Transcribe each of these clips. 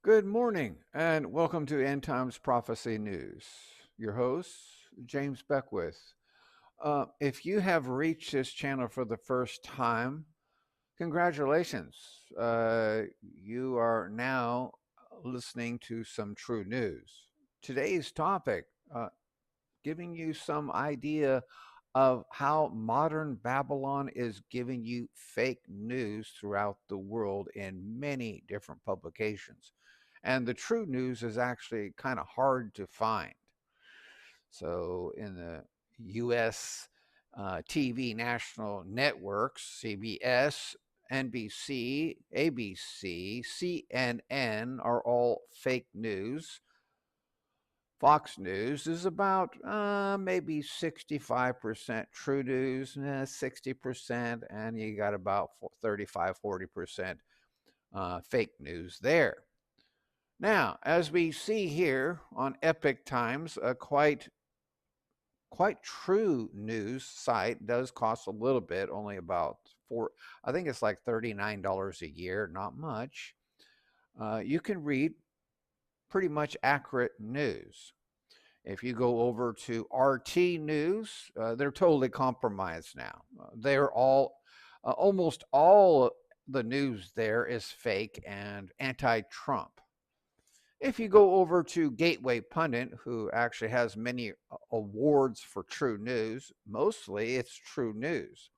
Good morning and welcome to End Times Prophecy News. Your host, James Beckwith. If you have reached this channel for the first time, congratulations. You are now listening to some true news. Today's topic, giving you some idea of how modern Babylon is giving you fake news throughout the world in many different publications. And the true news is actually kind of hard to find. So, in the US TV national networks, CBS, NBC, ABC, CNN are all fake news. Fox News is about maybe 65% true news, 60%, and you got about 35-40% fake news there. Now, as we see here on Epic Times, a quite true news site does cost a little bit, only about I think it's like $39 a year, not much. You can read pretty much accurate news. If you go over to RT News, they're totally compromised now. They're almost all the news there is fake and anti-Trump. If you go over to Gateway Pundit, who actually has many awards for true news, mostly it's true news.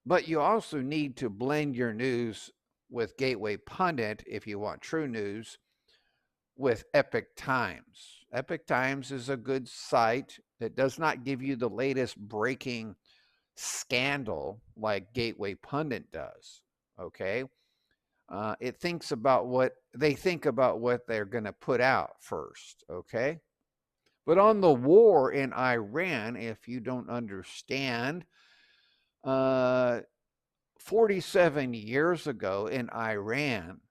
But you also need to blend your news with Gateway Pundit if you want true news with Epic Times. Epic Times is a good site that does not give you the latest breaking scandal like Gateway Pundit does. Okay. It thinks about what they're going to put out first. Okay. But on the war in Iran, if you don't understand, 47 years ago in Iran,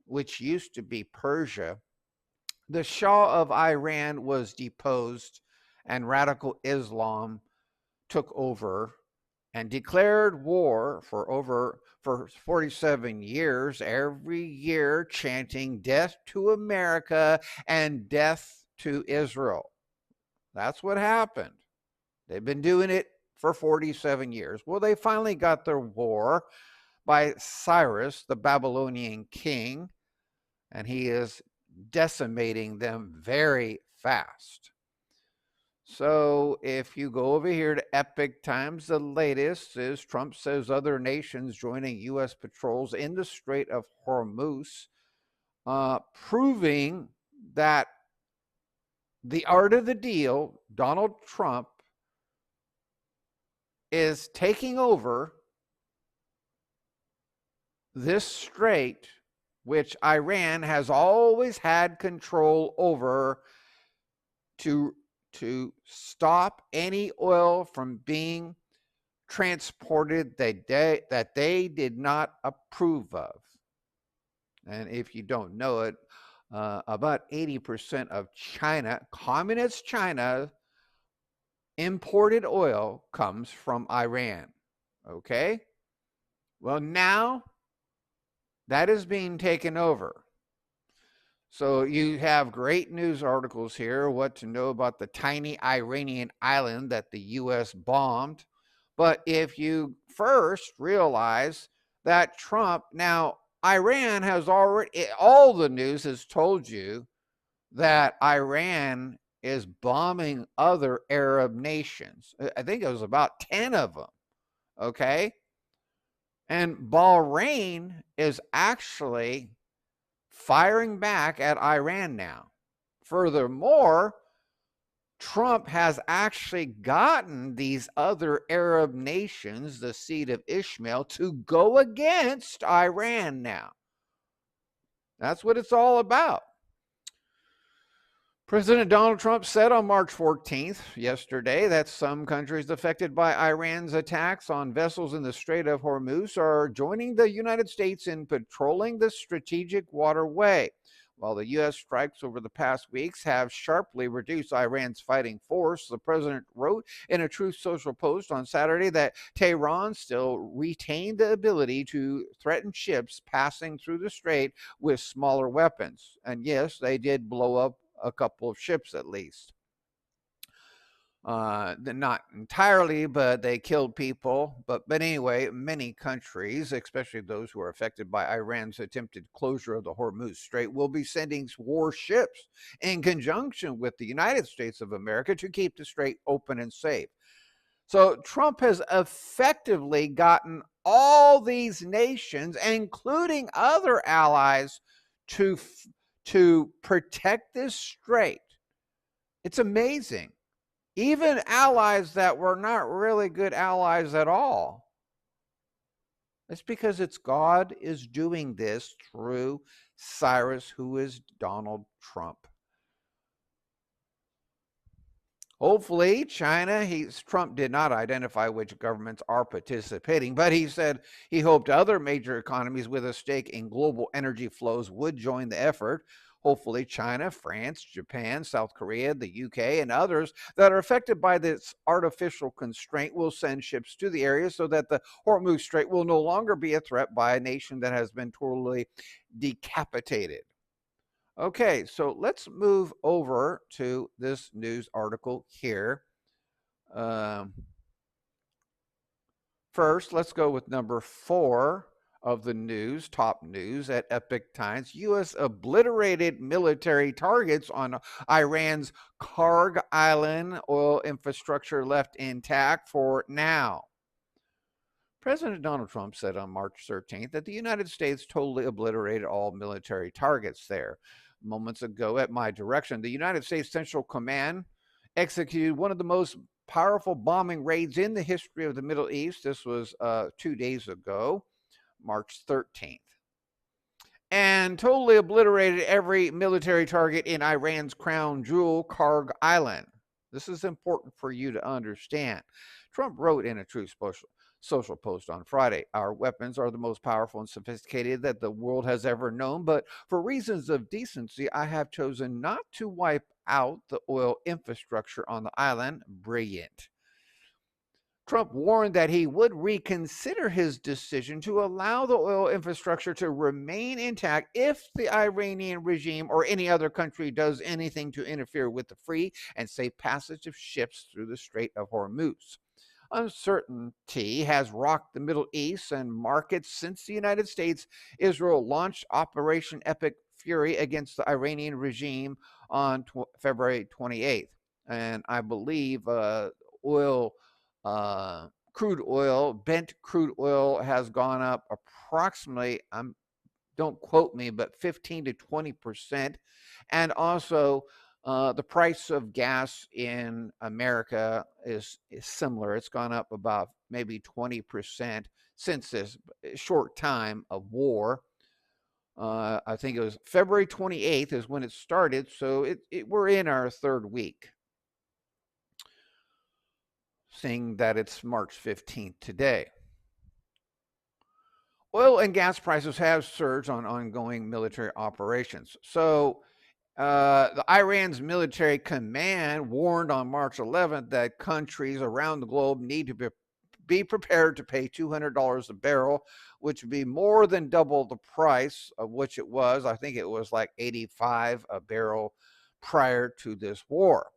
which used to be Persia, the Shah of Iran was deposed and radical Islam took over and declared war for 47 years, every year chanting death to America and death to Israel. That's what happened. They've been doing it for 47 years. Well, they finally got their war by Cyrus, the Babylonian king, and he is decimating them very fast. So if you go over here to Epic Times, the latest is Trump says other nations joining U.S. patrols in the Strait of Hormuz, proving that the art of the deal, Donald Trump, is taking over this strait, which Iran has always had control over, to stop any oil from being transported that they did not approve of. And if you don't know it, about 80% of China, communist China, imported oil comes from Iran. Okay? Well, now that is being taken over. So you have great news articles here, what to know about the tiny Iranian island that the U.S. bombed. But if you first realize that Trump, now Iran has already, all the news has told you that Iran is bombing other Arab nations. I think it was about 10 of them. Okay? And Bahrain is actually firing back at Iran now. Furthermore, Trump has actually gotten these other Arab nations, the seed of Ishmael, to go against Iran now. That's what it's all about. President Donald Trump said on March 14th, yesterday, that some countries affected by Iran's attacks on vessels in the Strait of Hormuz are joining the United States in patrolling the strategic waterway. While the U.S. strikes over the past weeks have sharply reduced Iran's fighting force, the president wrote in a Truth Social post on Saturday that Tehran still retained the ability to threaten ships passing through the strait with smaller weapons. And yes, they did blow up a couple of ships at least. Not entirely, but they killed people. But anyway, many countries, especially those who are affected by Iran's attempted closure of the Hormuz Strait, will be sending warships in conjunction with the United States of America to keep the strait open and safe. So Trump has effectively gotten all these nations, including other allies, to protect this strait. It's amazing. Even allies that were not really good allies at all. It's because it's God is doing this through Cyrus, who is Donald Trump. Hopefully, China, Trump did not identify which governments are participating, but he said he hoped other major economies with a stake in global energy flows would join the effort. Hopefully, China, France, Japan, South Korea, the UK, and others that are affected by this artificial constraint will send ships to the area so that the Hormuz Strait will no longer be a threat by a nation that has been totally decapitated. Okay, so let's move over to this news article here. First, let's go with number 4 of the news, top news at Epic Times. U.S. obliterated military targets on Iran's Karg Island oil infrastructure left intact for now. President Donald Trump said on March 13th that the United States totally obliterated all military targets there. Moments ago, at my direction, the United States Central Command executed one of the most powerful bombing raids in the history of the Middle East. This was 2 days ago, March 13th. And totally obliterated every military target in Iran's crown jewel, Karg Island. This is important for you to understand. Trump wrote in a Truth Social post on Friday, "Our weapons are the most powerful and sophisticated that the world has ever known, but for reasons of decency, I have chosen not to wipe out the oil infrastructure on the island." Brilliant. Trump warned that he would reconsider his decision to allow the oil infrastructure to remain intact if the Iranian regime or any other country does anything to interfere with the free and safe passage of ships through the Strait of Hormuz. Uncertainty has rocked the Middle East and markets since the United States, Israel launched Operation Epic Fury against the Iranian regime on February 28th. And I believe crude oil, bent crude oil has gone up approximately, don't quote me, but 15 to 20%. And also, the price of gas in America is similar. It's gone up about maybe 20% since this short time of war. I think it was February 28th is when it started, so we're in our 3rd week. Seeing that it's March 15th today. Oil and gas prices have surged on ongoing military operations. So the Iran's military command warned on March 11th that countries around the globe need to be prepared to pay $200 a barrel, which would be more than double the price of which it was. I think it was like $85 a barrel prior to this war.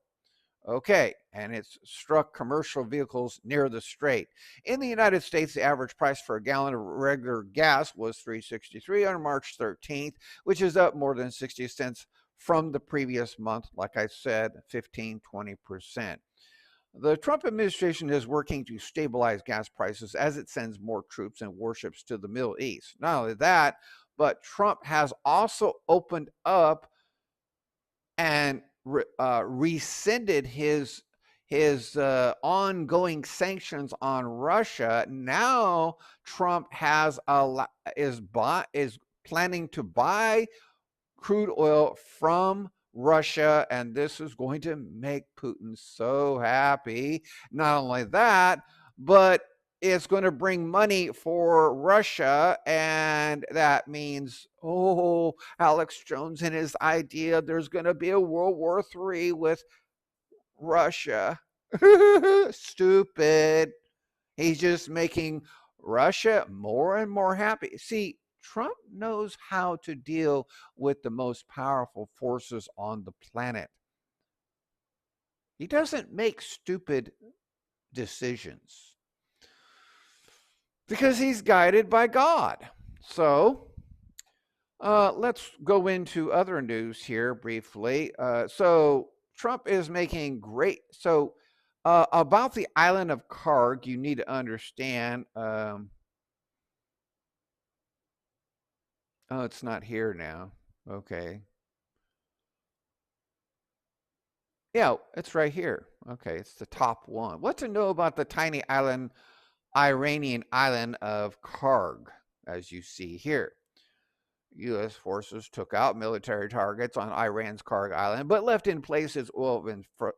Okay, and it's struck commercial vehicles near the strait. In the United States, the average price for a gallon of regular gas was $3.63 on March 13th, which is up more than 60 cents from the previous month. Like I said, 15-20%. The Trump administration is working to stabilize gas prices as it sends more troops and warships to the Middle East. Not only that, but Trump has also opened up and rescinded his ongoing sanctions on Russia. Now Trump is planning to buy crude oil from Russia, and this is going to make Putin so happy. Not only that, but it's going to bring money for Russia, and that means, oh, Alex Jones and his idea, there's going to be a World War III with Russia. Stupid. He's just making Russia more and more happy. See, Trump knows how to deal with the most powerful forces on the planet. He doesn't make stupid decisions because he's guided by God. So let's go into other news here briefly. So Trump is making great. So about the island of Karg, you need to understand. Oh, it's not here now. Okay. Yeah, it's right here. Okay, it's the top one. What to know about the tiny island, Iranian island of Karg, as you see here. U.S. forces took out military targets on Iran's Karg Island, but left in place its oil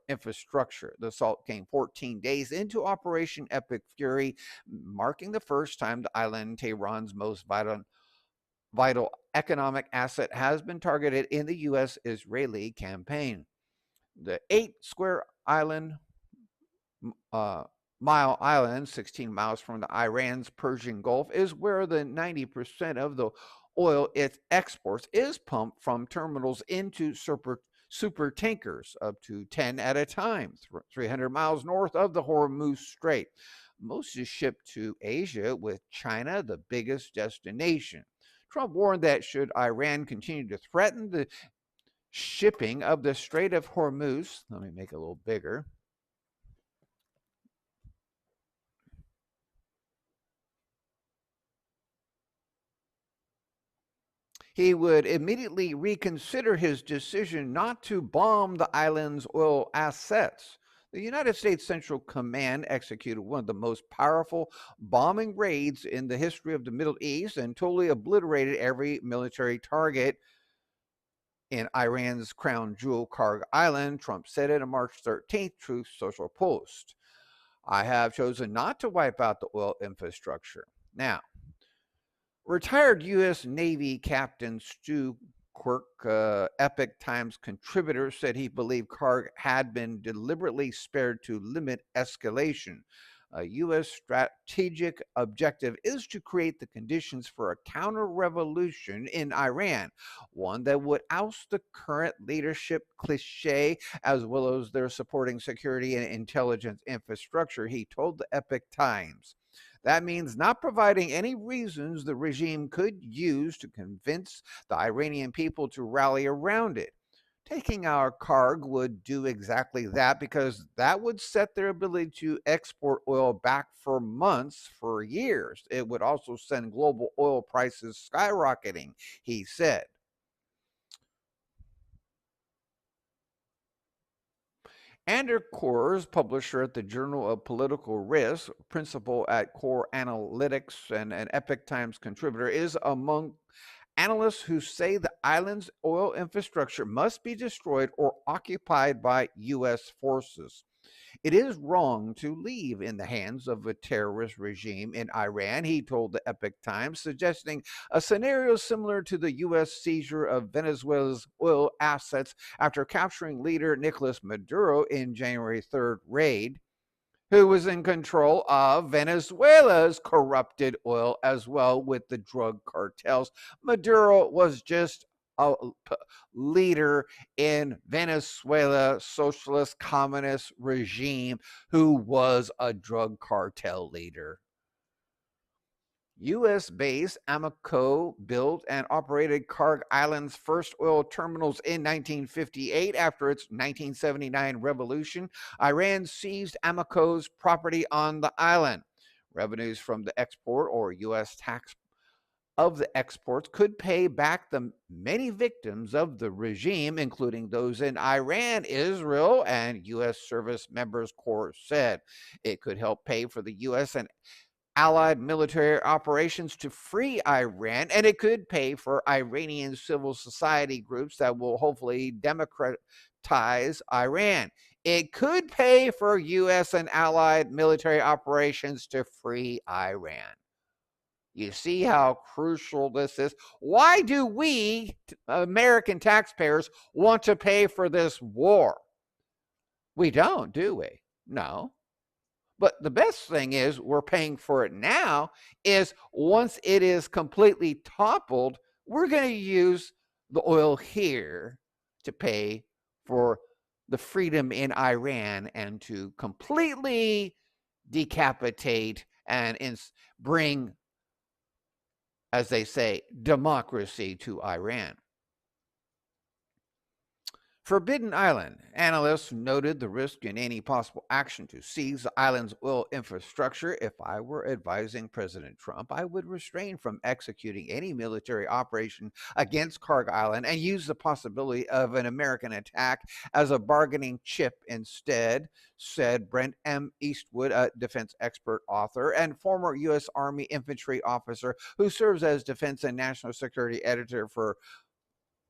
infrastructure. The assault came 14 days into Operation Epic Fury, marking the first time the island, Tehran's most vital economic asset, has been targeted in the U.S.-Israeli campaign. The 8-square mile island, 16 miles from the Iran's Persian Gulf, is where the 90% of the oil it exports is pumped from terminals into super tankers, up to 10 at a time, 300 miles north of the Hormuz Strait. Most is shipped to Asia, with China the biggest destination. Trump warned that should Iran continue to threaten the shipping of the Strait of Hormuz, let me make it a little bigger, he would immediately reconsider his decision not to bomb the island's oil assets. The United States Central Command executed one of the most powerful bombing raids in the history of the Middle East and totally obliterated every military target in Iran's crown jewel, Karg Island, Trump said in a March 13th Truth Social post. I have chosen not to wipe out the oil infrastructure. Now, retired U.S. Navy Captain Stu Quirk, Epoch Times contributor, said he believed Karg had been deliberately spared to limit escalation. A U.S. strategic objective is to create the conditions for a counter-revolution in Iran, one that would oust the current leadership cliché as well as their supporting security and intelligence infrastructure, he told the Epoch Times. That means not providing any reasons the regime could use to convince the Iranian people to rally around it. Taking our Karg would do exactly that, because that would set their ability to export oil back for months, for years. It would also send global oil prices skyrocketing, he said. Ander Kors, publisher at the Journal of Political Risk, principal at Core Analytics, and an Epoch Times contributor, is among analysts who say the island's oil infrastructure must be destroyed or occupied by U.S. forces. It is wrong to leave in the hands of a terrorist regime in Iran, he told the Epoch Times, suggesting a scenario similar to the U.S. seizure of Venezuela's oil assets after capturing leader Nicolas Maduro in January 3rd raid, who was in control of Venezuela's corrupted oil as well with the drug cartels. Maduro was just a leader in Venezuela socialist communist regime who was a drug cartel leader. U.S.-based Amoco built and operated Karg Island's first oil terminals in 1958. After its 1979 revolution, Iran seized Amoco's property on the island. Revenues from the export or U.S. tax of the exports could pay back the many victims of the regime, including those in Iran, Israel, and U.S. service members, Corps said. It could help pay for the U.S. and allied military operations to free Iran, and it could pay for Iranian civil society groups that will hopefully democratize Iran. it could pay for U.S. and allied military operations to free Iran. You see how crucial this is? Why do we, American taxpayers, want to pay for this war? We don't, do we? No. But the best thing is we're paying for it now is once it is completely toppled, we're going to use the oil here to pay for the freedom in Iran and to completely decapitate and bring, as they say, democracy to Iran. Forbidden Island. Analysts noted the risk in any possible action to seize the island's oil infrastructure. If I were advising President Trump, I would refrain from executing any military operation against Karg Island and use the possibility of an American attack as a bargaining chip instead, said Brent M. Eastwood, a defense expert, author, and former U.S. Army infantry officer who serves as defense and national security editor for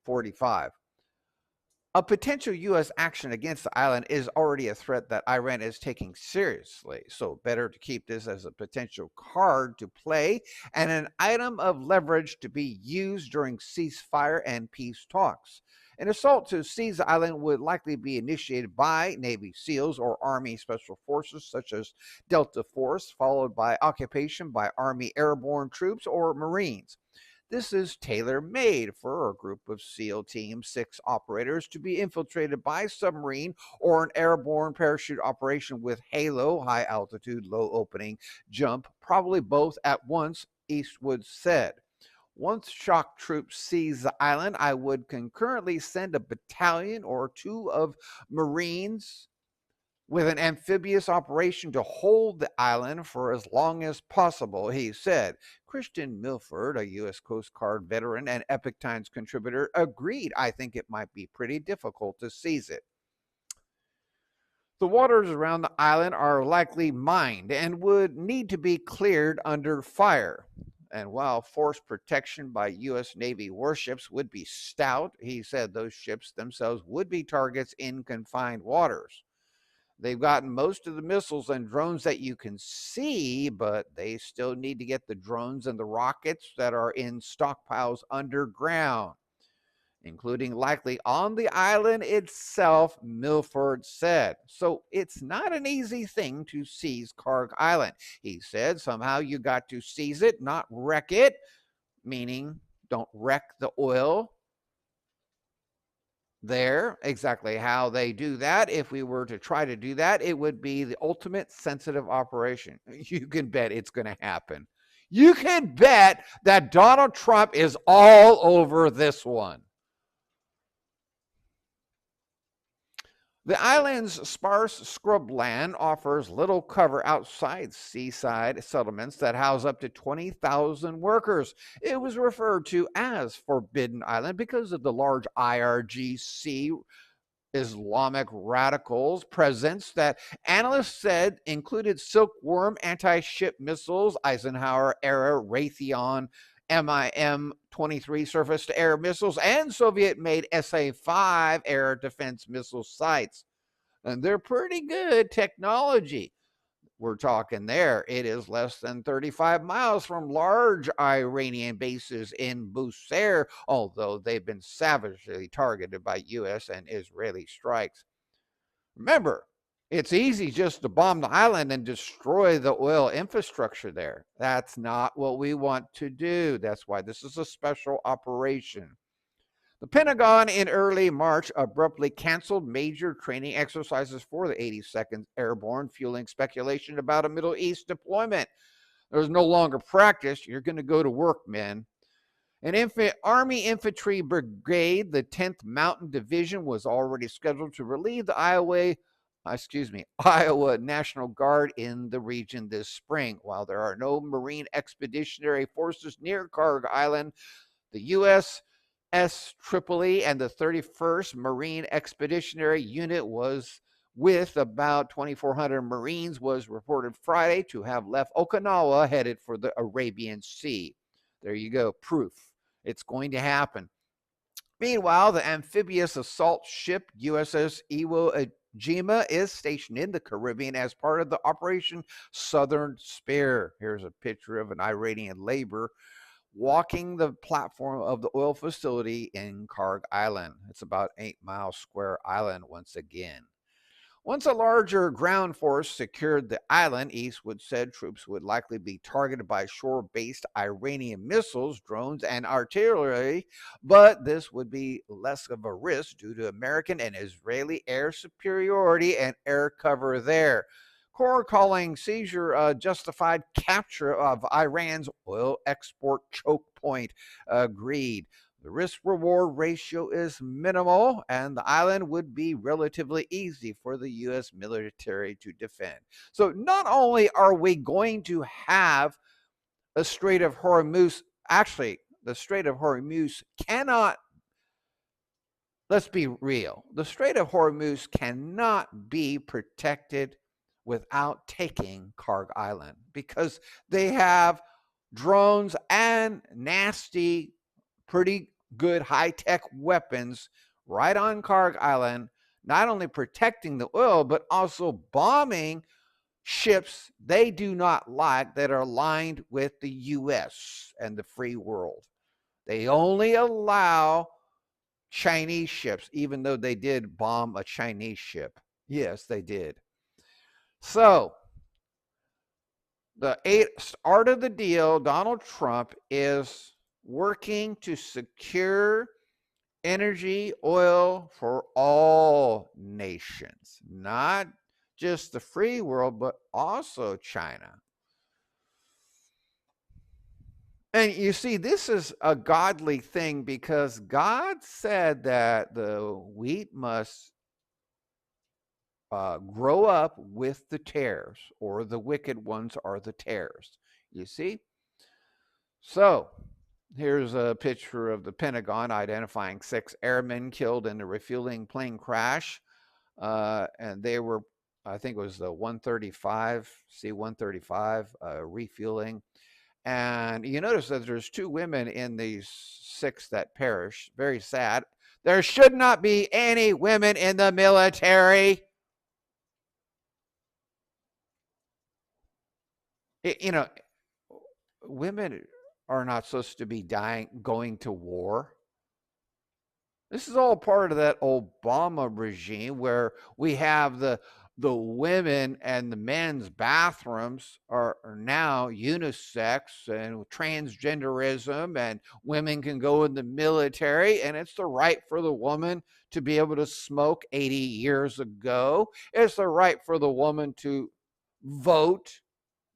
45. A potential U.S. action against the island is already a threat that Iran is taking seriously, so better to keep this as a potential card to play and an item of leverage to be used during ceasefire and peace talks. An assault to seize the island would likely be initiated by Navy SEALs or Army Special Forces such as Delta Force, followed by occupation by Army Airborne Troops or Marines. This is tailor-made for a group of SEAL Team 6 operators to be infiltrated by submarine or an airborne parachute operation with HALO, high altitude, low opening, jump, probably both at once, Eastwood said. Once shock troops seize the island, I would concurrently send a battalion or two of Marines with an amphibious operation to hold the island for as long as possible, he said. Christian Milford, a U.S. Coast Guard veteran and Epic Times contributor, agreed. I think it might be pretty difficult to seize it. The waters around the island are likely mined and would need to be cleared under fire. And while force protection by U.S. Navy warships would be stout, he said those ships themselves would be targets in confined waters. They've gotten most of the missiles and drones that you can see, but they still need to get the drones and the rockets that are in stockpiles underground, including likely on the island itself, Milford said. So it's not an easy thing to seize Karg Island. He said somehow you got to seize it, not wreck it, meaning don't wreck the oil there. Exactly how they do that, if we were to try to do that, it would be the ultimate sensitive operation. You can bet it's going to happen. You can bet that Donald Trump is all over this one. The island's sparse scrubland offers little cover outside seaside settlements that house up to 20,000 workers. It was referred to as Forbidden Island because of the large IRGC Islamic radicals presence that analysts said included silkworm anti-ship missiles, Eisenhower-era Raytheon MIM-23 surface-to-air missiles, and Soviet-made SA-5 air defense missile sites. And they're pretty good technology. We're talking there. It is less than 35 miles from large Iranian bases in Bushehr, although they've been savagely targeted by U.S. and Israeli strikes. Remember, it's easy just to bomb the island and destroy the oil infrastructure there. That's not what we want to do. That's why this is a special operation. The Pentagon in early March abruptly canceled major training exercises for the 82nd Airborne, fueling speculation about a Middle East deployment. There's no longer practice. You're going to go to work, men. An Army Infantry Brigade, the 10th Mountain Division, was already scheduled to relieve the Iowa National Guard in the region this spring. While there are no Marine Expeditionary Forces near Karg Island, the U.S. Tripoli and the 31st Marine Expeditionary Unit was with about 2,400 Marines was reported Friday to have left Okinawa headed for the Arabian Sea. There you go, proof. It's going to happen. Meanwhile, the amphibious assault ship USS Iwo Jima is stationed in the Caribbean as part of the Operation Southern Spear. Here's a picture of an Iranian labor walking the platform of the oil facility in Karg Island. It's about 8-mile square island once again. Once a larger ground force secured the island, Eastwood said troops would likely be targeted by shore-based Iranian missiles, drones, and artillery, but this would be less of a risk due to American and Israeli air superiority and air cover there. Corps calling seizure a justified capture of Iran's oil export choke point. Agreed. The risk-reward ratio is minimal, and the island would be relatively easy for the U.S. military to defend. So not only are we going to have a Strait of Hormuz, actually, the Strait of Hormuz cannot, let's be real, the Strait of Hormuz cannot be protected without taking Karg Island because they have drones and nasty, pretty good high-tech weapons right on Karg Island, not only protecting the oil, but also bombing ships they do not like that are aligned with the U.S. and the free world. They only allow Chinese ships, even though they did bomb a Chinese ship. Yes, they did. So, the art of the deal, Donald Trump is working to secure energy, oil for all nations, not just the free world, but also China. And you see, this is a godly thing because God said that the wheat must grow up with the tares, or the wicked ones are the tares. You see? So, here's a picture of the Pentagon identifying 6 airmen killed in a refueling plane crash. And they were, I think it was the C-135 refueling. And you notice that there's 2 women in these 6 that perished. Very sad. There should not be any women in the military. Women are not supposed to be going to war. This is all part of that Obama regime where we have the women and the men's bathrooms are now unisex and transgenderism, and women can go in the military, and it's the right for the woman to be able to smoke 80 years ago. It's the right for the woman to vote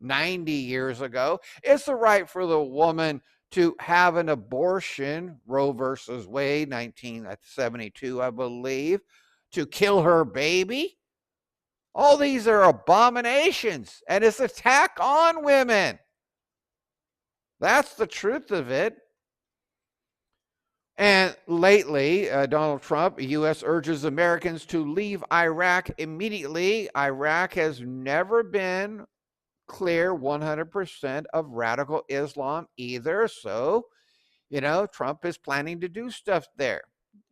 90 years ago. It's the right for the woman to have an abortion, Roe versus Wade, 1972, I believe, to kill her baby. All these are abominations, and it's an attack on women. That's the truth of it. And lately, Donald Trump, the U.S. urges Americans to leave Iraq immediately. Iraq has never been clear 100% of radical Islam either. So, Trump is planning to do stuff there.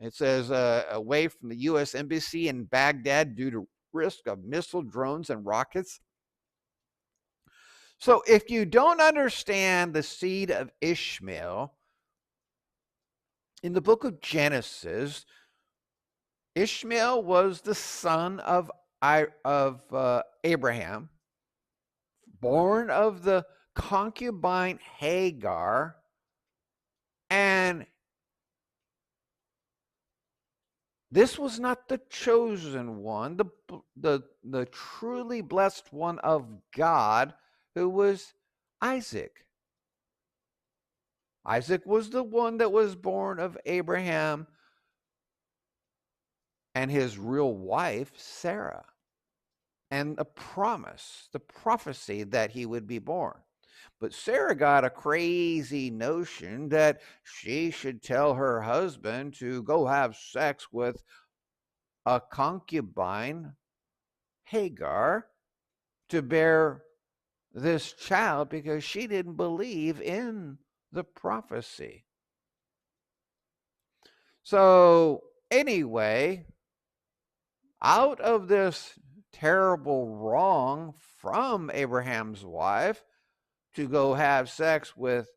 It says away from the U.S. Embassy in Baghdad due to risk of missile, drones, and rockets. So if you don't understand the seed of Ishmael, in the book of Genesis, Ishmael was the son of Abraham, born of the concubine Hagar, and this was not the chosen one, the truly blessed one of God, who was Isaac. Isaac was the one that was born of Abraham and his real wife, Sarah, and the prophecy that he would be born. But Sarah got a crazy notion that she should tell her husband to go have sex with a concubine, Hagar, to bear this child because she didn't believe in the prophecy. So anyway, out of this terrible wrong from Abraham's wife to go have sex with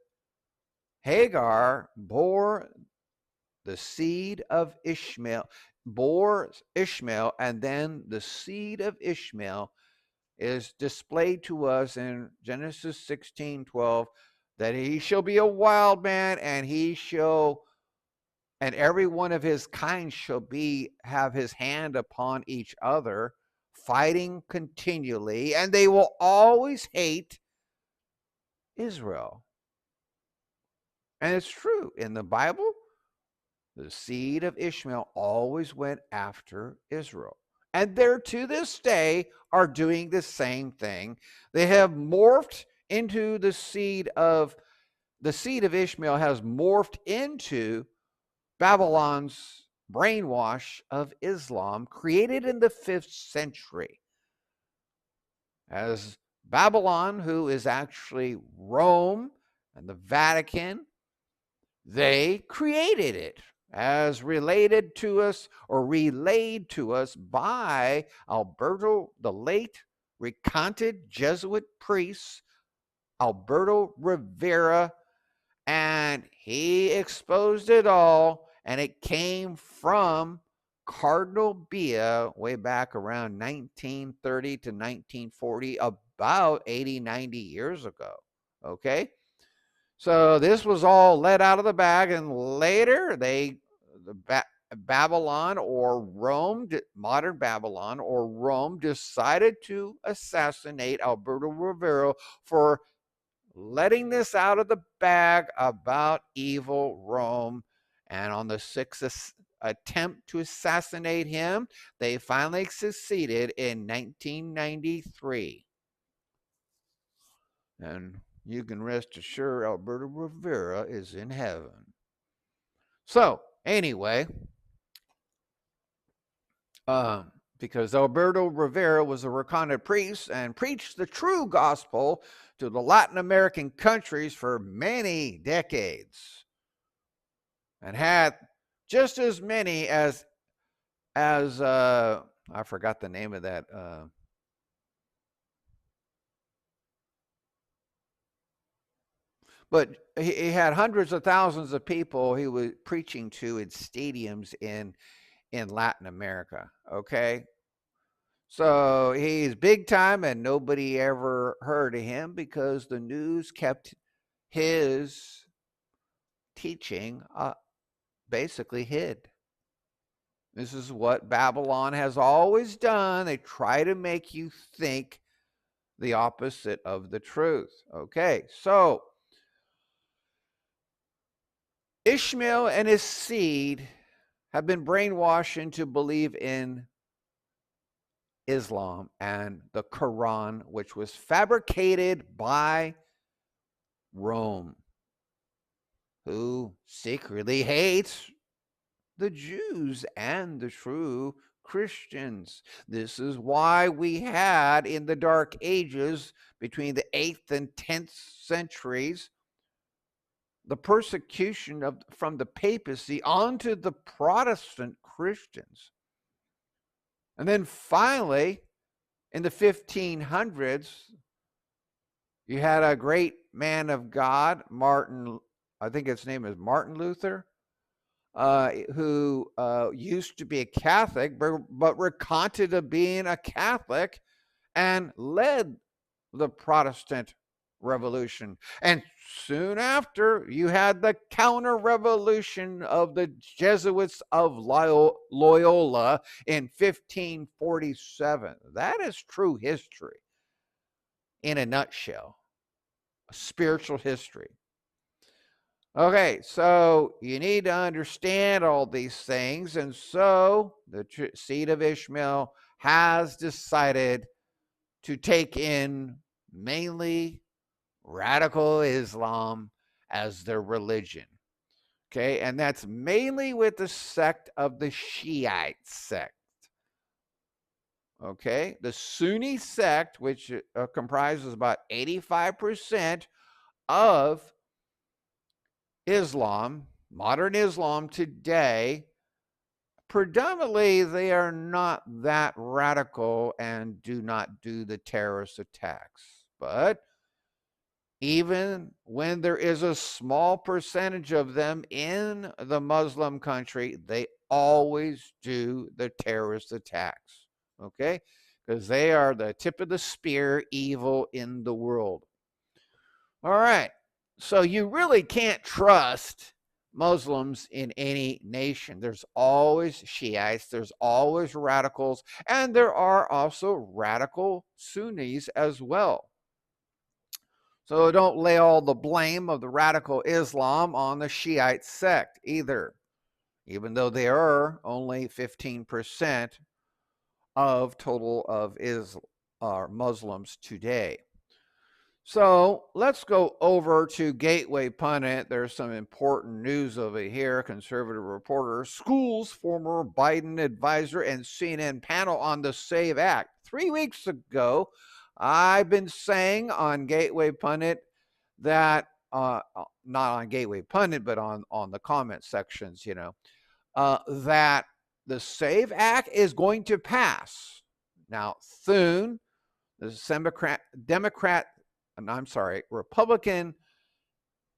Hagar, bore the seed of Ishmael, and then the seed of Ishmael is displayed to us in Genesis 16:12, that he shall be a wild man, and every one of his kind shall have his hand upon each other, fighting continually, and they will always hate Israel. And it's true. In the Bible, the seed of Ishmael always went after Israel. And they're to this day are doing the same thing. They have morphed into the seed of Ishmael has morphed into Babylon's brainwash of Islam, created in the 5th century. As Babylon, who is actually Rome and the Vatican, they created it, as related to us or relayed to us by Alberto, the late recanted Jesuit priest, Alberto Rivera, and he exposed it all, and it came from Cardinal Bia way back around 1930 to 1940, about 80, 90 years ago, okay? So this was all let out of the bag, and later Babylon or Rome, modern Babylon or Rome, decided to assassinate Alberto Rivera for letting this out of the bag about evil Rome. And on the 6th attempt to assassinate him, they finally succeeded in 1993. And you can rest assured Alberto Rivera is in heaven. So, anyway, because Alberto Rivera was a recanted priest and preached the true gospel to the Latin American countries for many decades, and had just as many as I forgot the name of that. But he had hundreds of thousands of people he was preaching to in stadiums in Latin America. Okay. So he's big time, and nobody ever heard of him because the news kept his teaching basically hid. This is what Babylon has always done. They try to make you think the opposite of the truth. Okay, so Ishmael and his seed have been brainwashed into believe in Islam and the Quran, which was fabricated by Rome, who secretly hates the Jews and the true Christians. This is why we had in the Dark Ages, between the 8th and 10th centuries, the persecution from the papacy onto the Protestant Christians. And then finally, in the 1500s, you had a great man of God, Martin, I think his name is Martin Luther, who used to be a Catholic, but recanted of being a Catholic and led the Protestant Revolution. And soon after, you had the counter-revolution of the Jesuits of Loyola in 1547. That is true history in a nutshell, spiritual history. Okay, so you need to understand all these things, and so the seed of Ishmael has decided to take in mainly radical Islam as their religion. Okay, and that's mainly with the sect of the Shiite sect. Okay, the Sunni sect, which comprises about 85% of Islam, modern Islam today, predominantly they are not that radical and do not do the terrorist attacks. But even when there is a small percentage of them in the Muslim country, they always do the terrorist attacks, okay? Because they are the tip of the spear evil in the world. All right, so you really can't trust Muslims in any nation. There's always Shiites, there's always radicals, and there are also radical Sunnis as well. So don't lay all the blame of the radical Islam on the Shiite sect either, even though they are only 15% of total of Muslims today. So let's go over to Gateway Pundit. There's some important news over here. Conservative reporter schools former Biden advisor and CNN panel on the SAVE Act. 3 weeks ago, I've been saying on Gateway Pundit that, not on Gateway Pundit, but on the comment sections, that the SAVE Act is going to pass. Now, Thune, the Republican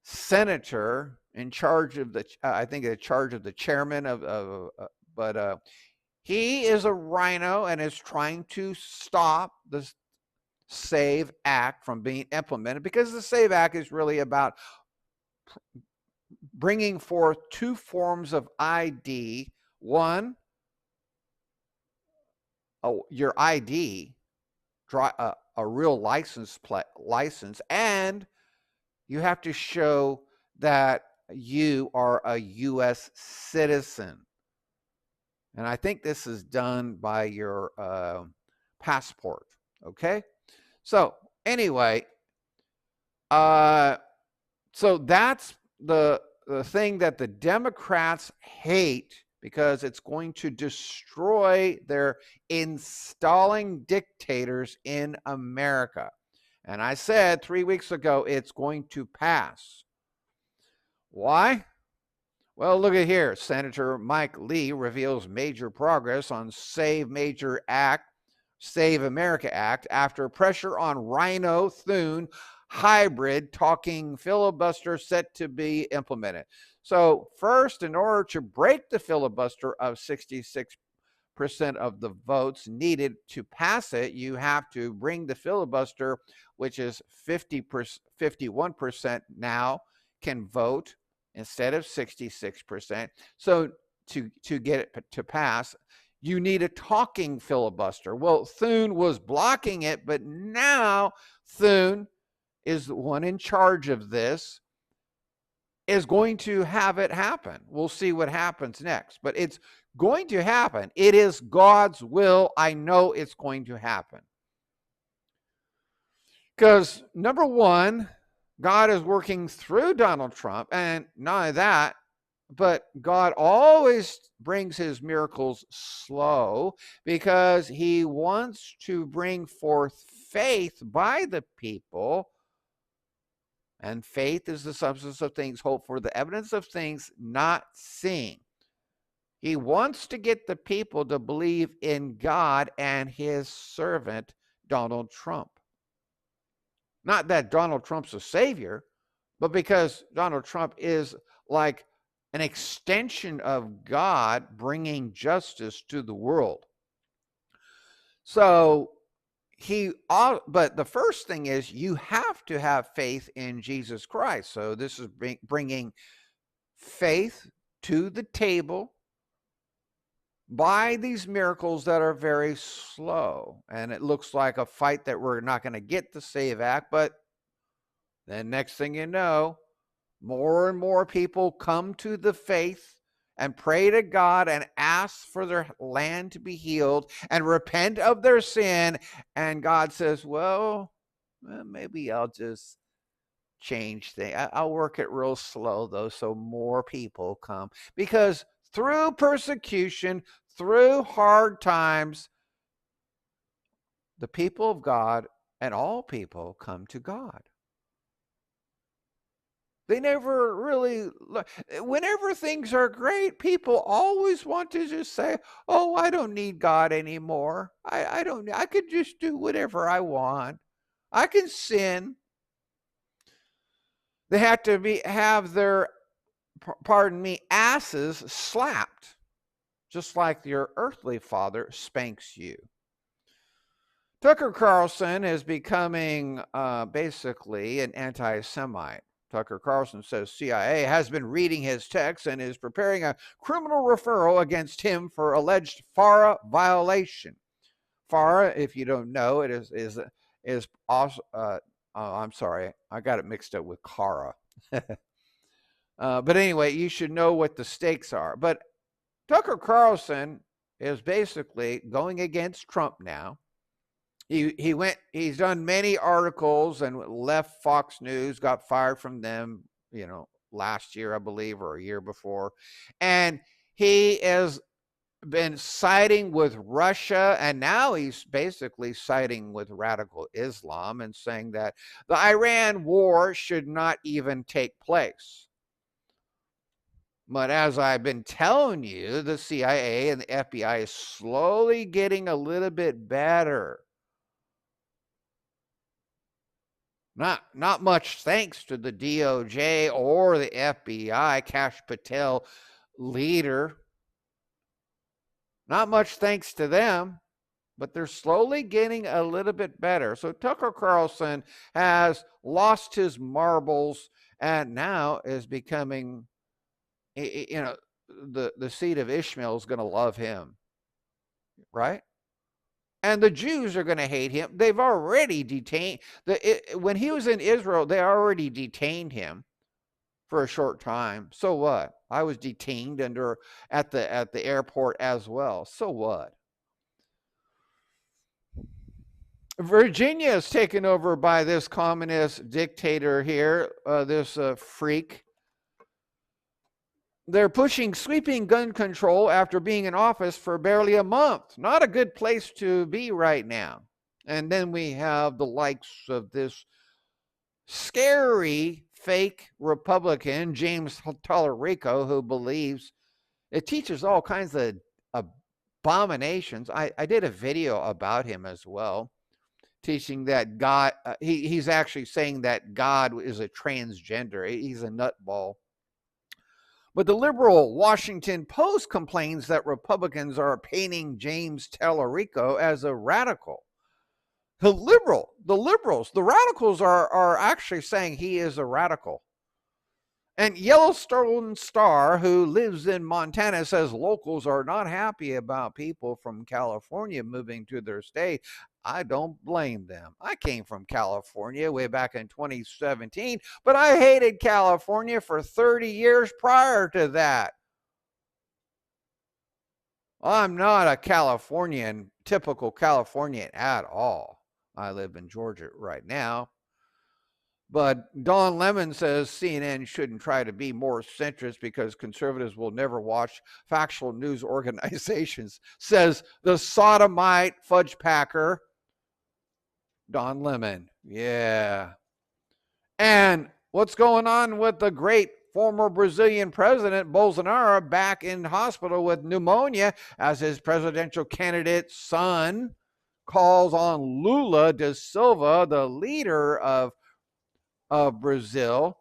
senator in charge of the, I think in charge of the chairman but he is a rhino and is trying to stop the SAVE Act from being implemented, because the SAVE Act is really about bringing forth two forms of ID. One, your ID, a real license, and you have to show that you are a U.S. citizen. And I think this is done by your passport, okay? So anyway, so that's the thing that the Democrats hate, because it's going to destroy their installing dictators in America. And I said 3 weeks ago, it's going to pass. Why? Well, look at here. Senator Mike Lee reveals major progress on Save America Act after pressure on Rhino Thune hybrid talking filibuster set to be implemented. So first, in order to break the filibuster of 66% of the votes needed to pass it, you have to bring the filibuster, which is 51% now can vote instead of 66%. So to get it to pass, you need a talking filibuster. Well, Thune was blocking it, but now Thune is the one in charge of this, is going to have it happen. We'll see what happens next, but it's going to happen. It is God's will. I know it's going to happen. Because number one, God is working through Donald Trump, and not only that, but God always brings his miracles slow, because he wants to bring forth faith by the people. And faith is the substance of things hoped for, the evidence of things not seen. He wants to get the people to believe in God and his servant, Donald Trump. Not that Donald Trump's a savior, but because Donald Trump is like an extension of God bringing justice to the world. So but the first thing is you have to have faith in Jesus Christ. So this is bringing faith to the table by these miracles that are very slow. And it looks like a fight that we're not going to get the SAVE Act, but then next thing you know, more and more people come to the faith and pray to God and ask for their land to be healed and repent of their sin. And God says, well, maybe I'll just change things. I'll work it real slow, though, so more people come. Because through persecution, through hard times, the people of God and all people come to God. They never really, whenever things are great, people always want to just say, oh, I don't need God anymore. I could just do whatever I want. I can sin. They have to have their, pardon me, asses slapped, just like your earthly father spanks you. Tucker Carlson is becoming basically an anti-Semite. Tucker Carlson says CIA has been reading his texts and is preparing a criminal referral against him for alleged FARA violation. FARA, if you don't know, it is also, I'm sorry, I got it mixed up with CARA. But anyway, you should know what the stakes are. But Tucker Carlson is basically going against Trump now. He's done many articles and left Fox News, got fired from them, last year, I believe, or a year before. And he has been siding with Russia, and now he's basically siding with radical Islam and saying that the Iran war should not even take place. But as I've been telling you, the CIA and the FBI is slowly getting a little bit better. Not much thanks to the DOJ or the FBI, Kash Patel leader. Not much thanks to them, but they're slowly getting a little bit better. So Tucker Carlson has lost his marbles and now is becoming, the seed of Ishmael is going to love him, right? And the Jews are going to hate him. They've already detained, when he was in Israel, they already detained him for a short time. So what? I was detained at the airport as well. So what? Virginia is taken over by this communist dictator here, this freak. They're pushing sweeping gun control after being in office for barely a month. Not a good place to be right now. And then we have the likes of this scary fake Republican, James Tallarico, who believes it teaches all kinds of abominations. I did a video about him as well, teaching that God, he's actually saying that God is a transgender. He's a nutball. But the liberal Washington Post complains that Republicans are painting James Tallarico as a radical. The radicals are actually saying he is a radical. And Yellowstone Star, who lives in Montana, says locals are not happy about people from California moving to their state. I don't blame them. I came from California way back in 2017, but I hated California for 30 years prior to that. I'm not a typical Californian at all. I live in Georgia right now. But Don Lemon says CNN shouldn't try to be more centrist because conservatives will never watch factual news organizations, says the sodomite fudge packer, Don Lemon. Yeah. And what's going on with the great former Brazilian president, Bolsonaro, back in hospital with pneumonia as his presidential candidate's son calls on Lula da Silva, the leader of Brazil,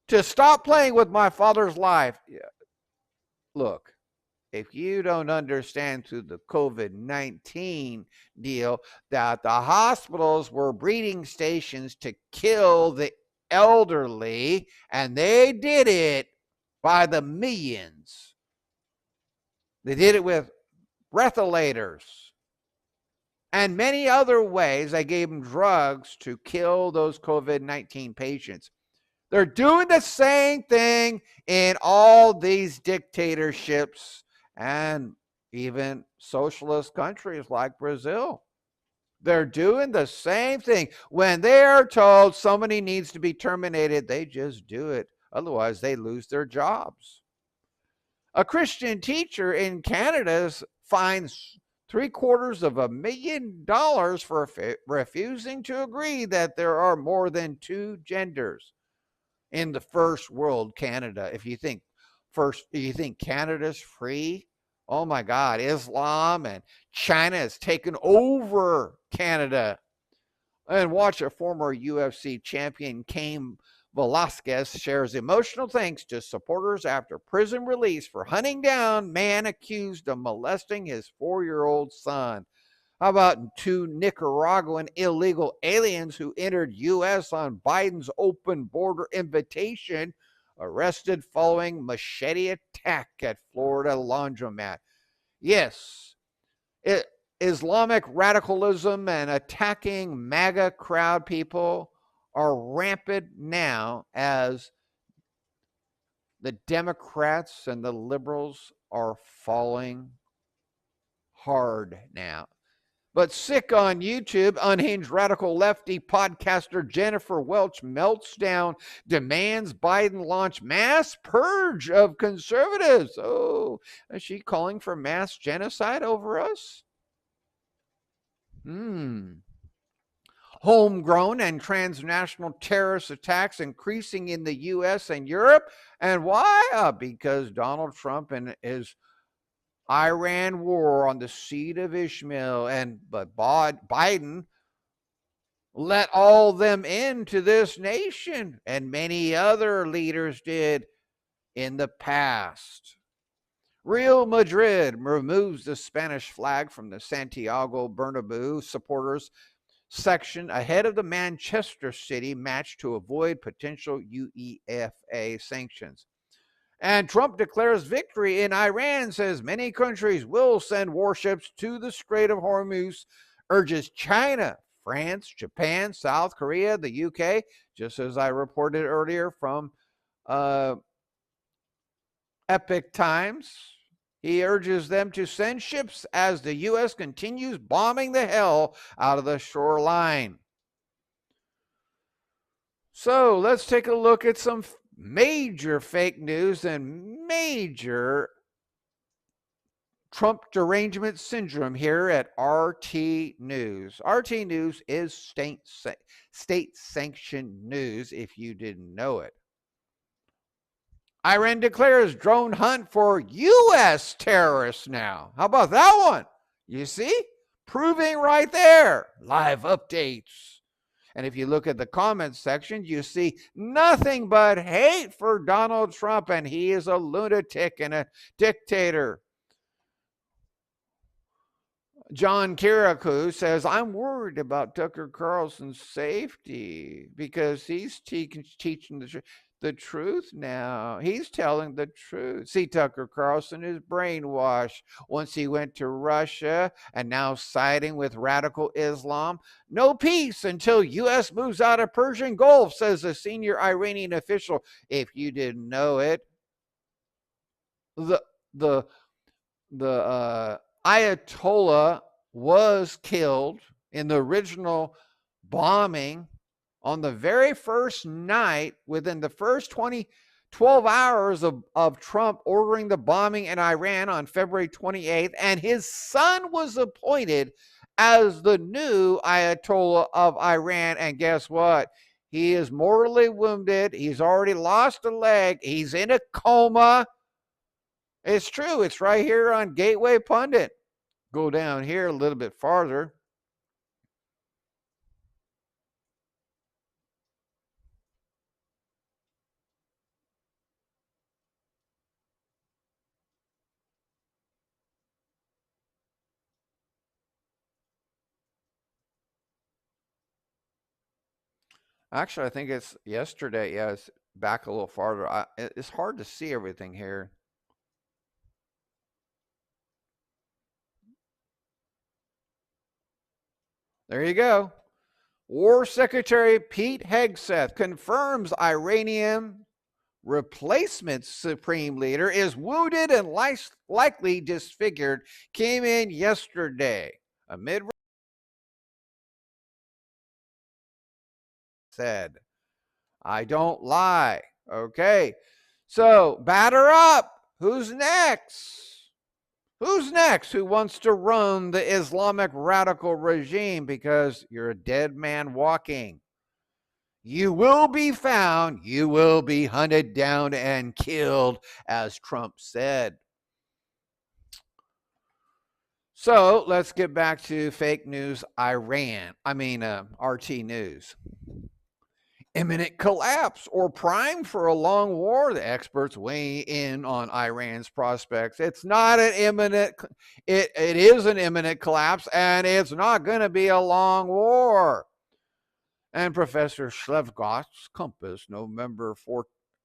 to stop playing with my father's life. Yeah. Look, if you don't understand through the COVID-19 deal that the hospitals were breeding stations to kill the elderly, and they did it by the millions. They did it with breathalators and many other ways. They gave them drugs to kill those COVID-19 patients. They're doing the same thing in all these dictatorships and even socialist countries like Brazil. They're doing the same thing. When they are told somebody needs to be terminated, they just do it. Otherwise, they lose their jobs. A Christian teacher in Canada finds $750,000 for refusing to agree that there are more than two genders. in the first world, Canada. If you think Canada's free, oh my God, Islam and China has taken over Canada. And watch a former UFC champion, Cain Velasquez, shares emotional thanks to supporters after prison release for hunting down man accused of molesting his 4-year-old son. How about 2 Nicaraguan illegal aliens who entered U.S. on Biden's open border invitation, arrested following machete attack at Florida laundromat? Yes, Islamic radicalism and attacking MAGA crowd people are rampant now as the Democrats and the liberals are falling hard now. But sick on YouTube, unhinged radical lefty podcaster Jennifer Welch melts down, demands Biden launch mass purge of conservatives. Oh, is she calling for mass genocide over us? Homegrown and transnational terrorist attacks increasing in the U.S. and Europe. And why? Because Donald Trump and his Iran war on the seed of Ishmael, but Biden let all them into this nation, and many other leaders did in the past. Real Madrid removes the Spanish flag from the Santiago Bernabeu supporters section ahead of the Manchester City match to avoid potential UEFA sanctions. And Trump declares victory in Iran, says many countries will send warships to the Strait of Hormuz, urges China, France, Japan, South Korea, the UK, just as I reported earlier from Epic Times. He urges them to send ships as the U.S. continues bombing the hell out of the shoreline. So let's take a look at some major fake news and major Trump derangement syndrome here at RT News. RT News is state-sanctioned news if you didn't know it. Iran declares drone hunt for U.S. terrorists now. How about that one? You see? Proving right there. Live updates. And if you look at the comments section, you see nothing but hate for Donald Trump, and he is a lunatic and a dictator. John Kirikou says, I'm worried about Tucker Carlson's safety because he's teaching the truth now. He's telling the truth. See, Tucker Carlson is brainwashed. Once he went to Russia and now siding with radical Islam. No peace until U.S. moves out of Persian Gulf, says a senior Iranian official. If you didn't know it, the Ayatollah was killed in the original bombing on the very first night, within the first 12 hours of Trump ordering the bombing in Iran on February 28th, and his son was appointed as the new Ayatollah of Iran. And guess what? He is mortally wounded. He's already lost a leg. He's in a coma. It's true. It's right here on Gateway Pundit. Go down here a little bit farther. Actually, I think it's yesterday. Yeah, it's back a little farther. It's hard to see everything here. There you go. War Secretary Pete Hegseth confirms Iranian replacement supreme leader is wounded and likely disfigured. Came in yesterday. Amid said, I don't lie. Okay. So batter up. Who's next? Who's next who wants to run the Islamic radical regime? Because you're a dead man walking. You will be found. You will be hunted down and killed, as Trump said. So let's get back to fake news RT News. Imminent collapse or prime for a long war. The experts weigh in on Iran's prospects. It's not an imminent, it is an imminent collapse, and it's not going to be a long war. And Professor Schlevgott's Compass, number 47,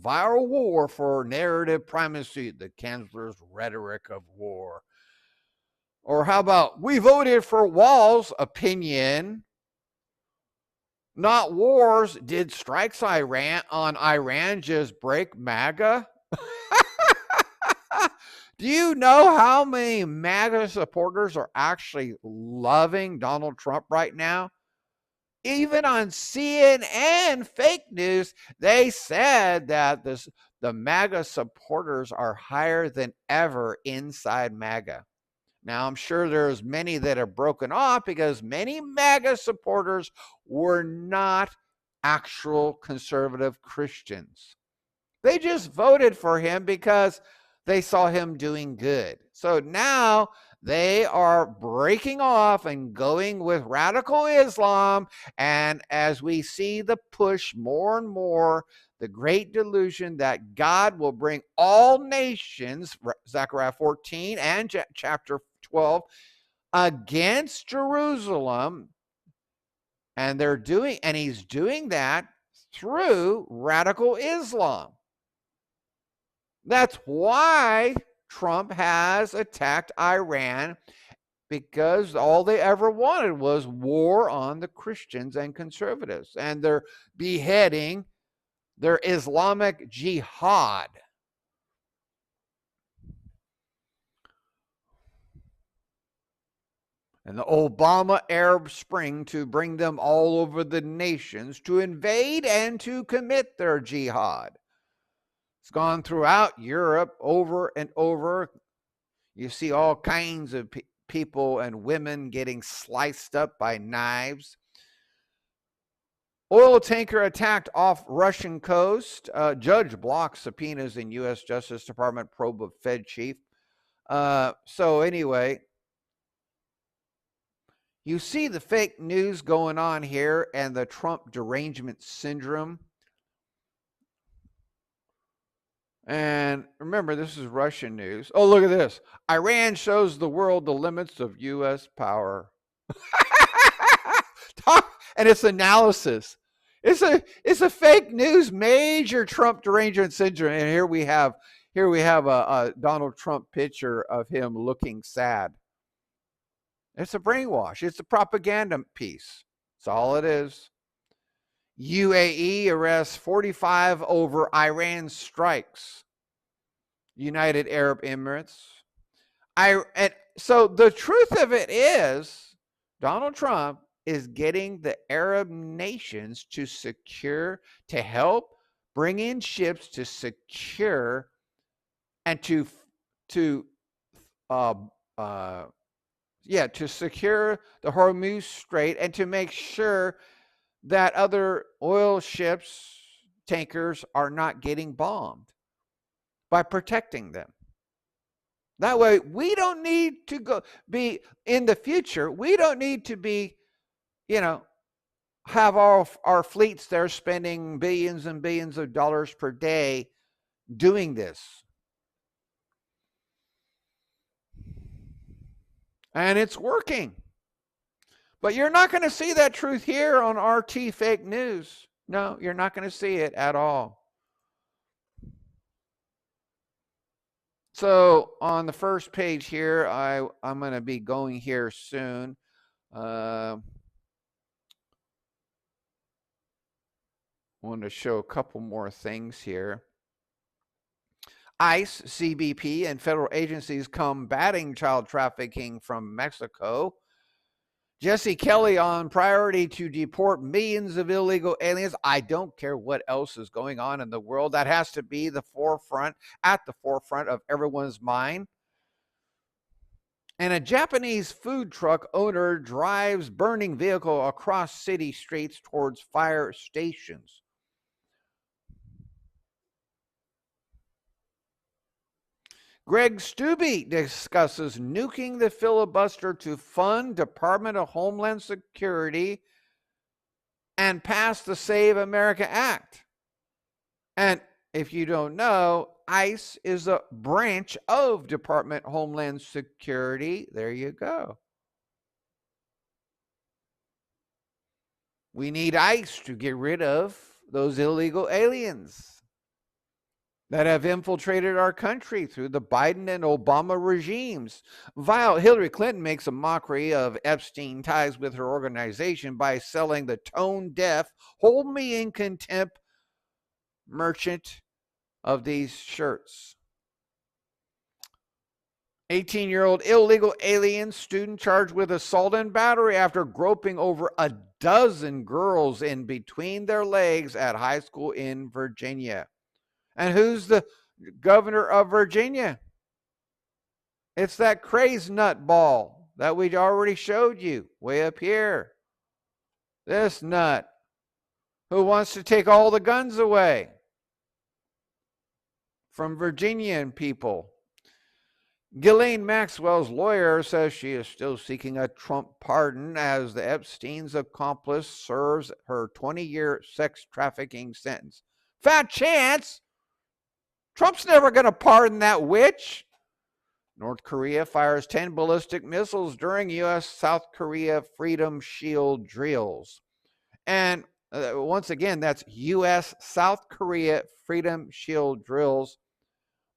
viral war for narrative primacy, the Chancellor's rhetoric of war. Or how about, we voted for walls, opinion, not wars. Did strikes on Iran just break MAGA? Do you know how many MAGA supporters are actually loving Donald Trump right now? Even on CNN fake news, they said that the MAGA supporters are higher than ever inside MAGA. Now, I'm sure there's many that are broken off because many MAGA supporters were not actual conservative Christians. They just voted for him because they saw him doing good. So now they are breaking off and going with radical Islam. And as we see the push more and more, the great delusion that God will bring all nations, Zechariah 14 and chapter 12, against Jerusalem. And he's doing that through radical Islam. That's why Trump has attacked Iran, because all they ever wanted was war on the Christians and conservatives. And they're beheading their Islamic jihad. And the Obama Arab Spring to bring them all over the nations to invade and to commit their jihad. It's gone throughout Europe over and over. You see all kinds of people and women getting sliced up by knives. Oil tanker attacked off Russian coast. Judge blocks subpoenas in U.S. Justice Department probe of Fed chief. So anyway, you see the fake news going on here and the Trump derangement syndrome. And remember, this is Russian news. Oh, look at this. Iran shows the world the limits of U.S. power. And it's analysis. It's a fake news, major Trump derangement syndrome. And here we have a Donald Trump picture of him looking sad. It's a brainwash. It's a propaganda piece. That's all it is. UAE arrests 45 over Iran strikes. United Arab Emirates. So the truth of it is, Donald Trump is getting the Arab nations to help bring in ships to secure and to secure the Hormuz Strait, and to make sure that other oil ships, tankers, are not getting bombed, by protecting them. That way, we don't need to be in the future. We don't need to be, have our fleets there spending billions and billions of dollars per day doing this. And it's working. But you're not going to see that truth here on RT Fake News. No, you're not going to see it at all. So on the first page here, I'm going to be going here soon. I want to show a couple more things here. ICE, CBP, and federal agencies combating child trafficking from Mexico. Jesse Kelly on priority to deport millions of illegal aliens. I don't care what else is going on in the world. That has to be at the forefront of everyone's mind. And a Japanese food truck owner drives burning vehicle across city streets towards fire stations. Greg Steube discusses nuking the filibuster to fund Department of Homeland Security and pass the Save America Act. And if you don't know, ICE is a branch of Department of Homeland Security. There you go. We need ICE to get rid of those illegal aliens that have infiltrated our country through the Biden and Obama regimes. Vile Hillary Clinton makes a mockery of Epstein ties with her organization by selling the tone-deaf, hold me in contempt merchant of these shirts. 18-year-old illegal alien student charged with assault and battery after groping over a dozen girls in between their legs at high school in Virginia. And who's the governor of Virginia? It's that crazy nut ball that we already showed you way up here. This nut who wants to take all the guns away from Virginian people. Ghislaine Maxwell's lawyer says she is still seeking a Trump pardon as the Epstein's accomplice serves her 20-year sex trafficking sentence. Fat chance! Trump's never going to pardon that witch. North Korea fires 10 ballistic missiles during U.S.-South Korea Freedom Shield drills. And once again, that's U.S.-South Korea Freedom Shield drills.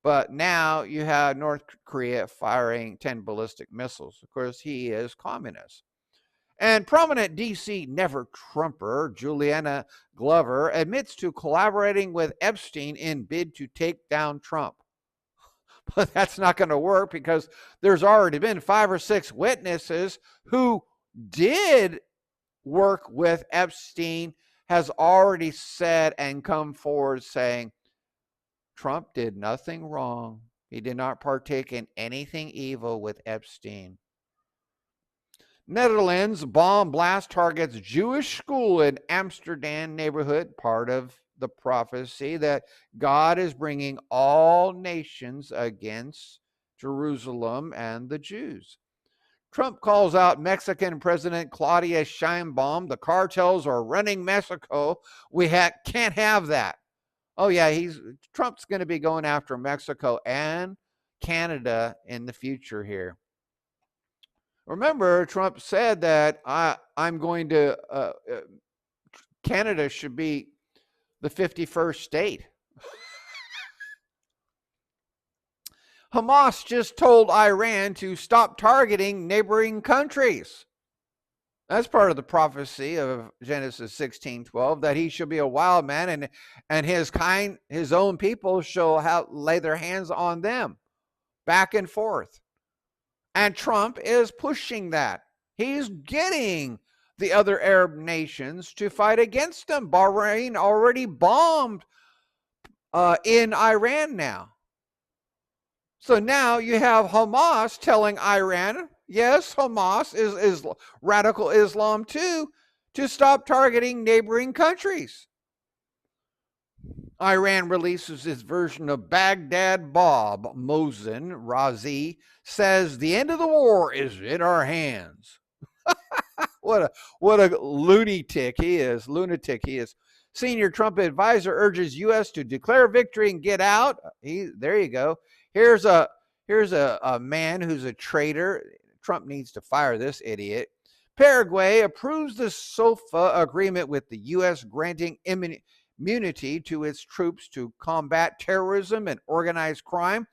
But now you have North Korea firing 10 ballistic missiles. Of course, he is communist. And prominent D.C. never-Trumper Juliana Glover admits to collaborating with Epstein in bid to take down Trump. But that's not going to work because there's already been 5 or 6 witnesses who did work with Epstein, has already said and come forward saying Trump did nothing wrong. He did not partake in anything evil with Epstein. Netherlands bomb blast targets Jewish school in Amsterdam neighborhood, part of the prophecy that God is bringing all nations against Jerusalem and the Jews. Trump calls out Mexican President Claudia Sheinbaum. The cartels are running Mexico. We can't have that. Oh yeah, Trump's going to be going after Mexico and Canada in the future here. Remember, Trump said that I'm going to, Canada should be the 51st state. Hamas just told Iran to stop targeting neighboring countries. That's part of the prophecy of Genesis 16:12, that he shall be a wild man and his own people shall lay their hands on them, back and forth. And Trump is pushing that. He's getting the other Arab nations to fight against him. Bahrain already bombed in Iran now. So now you have Hamas telling Iran, yes, Hamas is radical Islam too, to stop targeting neighboring countries. Iran releases its version of Baghdad Bob. Mohsen Razi says the end of the war is in our hands. What a lunatic he is. Senior Trump advisor urges U.S. to declare victory and get out. There you go. Here's a man who's a traitor. Trump needs to fire this idiot. Paraguay approves the SOFA agreement with the U.S. granting immunity to its troops to combat terrorism and organized crime.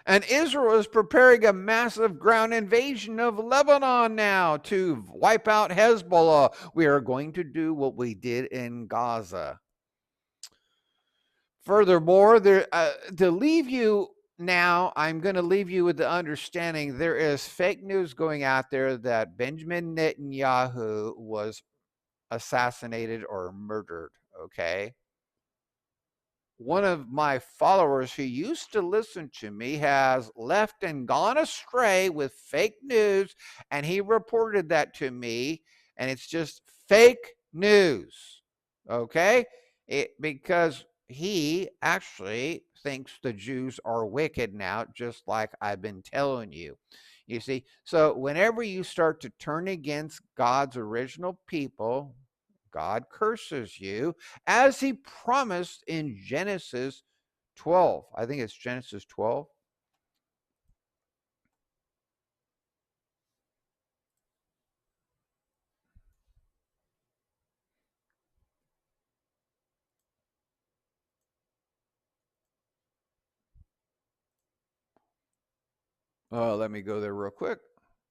And Israel is preparing a massive ground invasion of Lebanon now to wipe out Hezbollah. We are going to do what we did in Gaza. Furthermore, to leave you now, I'm going to leave you with the understanding there is fake news going out there that Benjamin Netanyahu was assassinated or murdered, okay? one of my followers who used to listen to me has left and gone astray with fake news, and he reported that to me, and it's just fake news. Okay? Because he actually thinks the Jews are wicked now, just like I've been telling you. You see, so whenever you start to turn against God's original people, God curses you, as he promised in Genesis 12. I think it's Genesis 12. Let me go there real quick.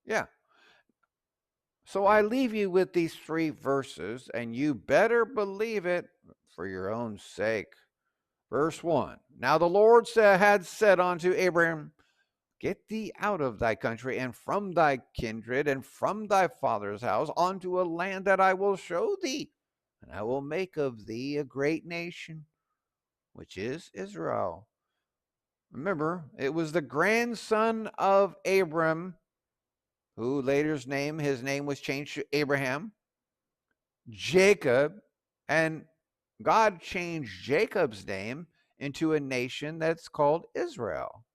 Yeah. So I leave you with these 3 verses, and you better believe it for your own sake. Verse 1. Now the Lord had said unto Abraham, Get thee out of thy country and from thy kindred and from thy father's house unto a land that I will show thee, and I will make of thee a great nation, which is Israel. Remember, it was the grandson of Abram, who his name was changed to Abraham, Jacob, and God changed Jacob's name into a nation that's called Israel.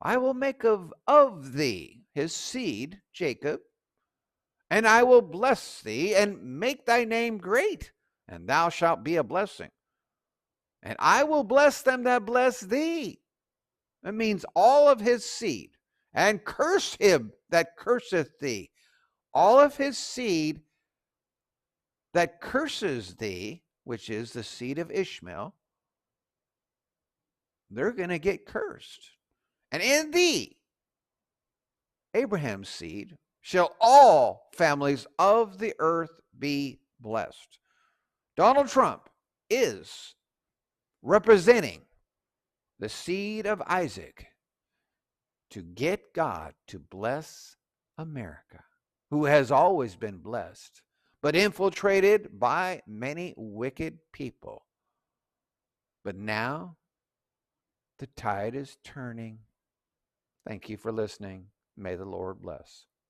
I will make of thee, his seed, Jacob, and I will bless thee and make thy name great, and thou shalt be a blessing. And I will bless them that bless thee. It means all of his seed. And curse him that curseth thee. All of his seed that curses thee, which is the seed of Ishmael, they're going to get cursed. And in thee, Abraham's seed, shall all families of the earth be blessed. Donald Trump is representing the seed of Isaac to get God to bless America, who has always been blessed, but infiltrated by many wicked people. But now the tide is turning. Thank you for listening. May the Lord bless.